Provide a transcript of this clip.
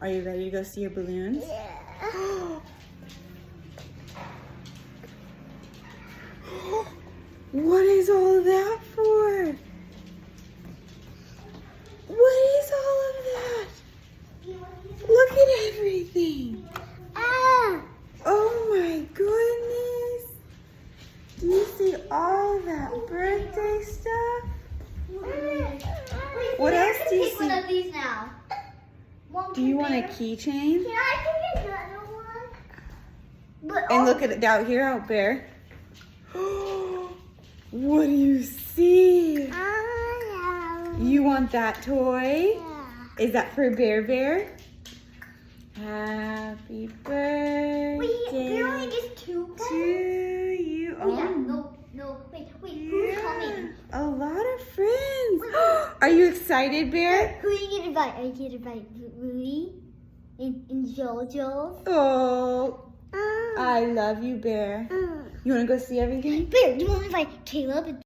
Are you ready to go see your balloons? Yeah. What is all of that for? What is all of that? Look at everything. Ah. Oh my goodness. Do you see all that birthday stuff? What else do you Pick one see? of these now. Do you want a keychain? Can I pick another one? But And look at it out here, out there. What do you see? You want that toy? Is that for Bear Bear? Happy birthday We only get two to pets? you. Oh, yeah. No. Wait. Who's coming? A lot of friends. Are you excited, Bear? Who are you gonna invite? Are you gonna invite Rudy and Jojo? Oh, I love you, Bear. You want to go see everything? Bear, do you want to invite Caleb and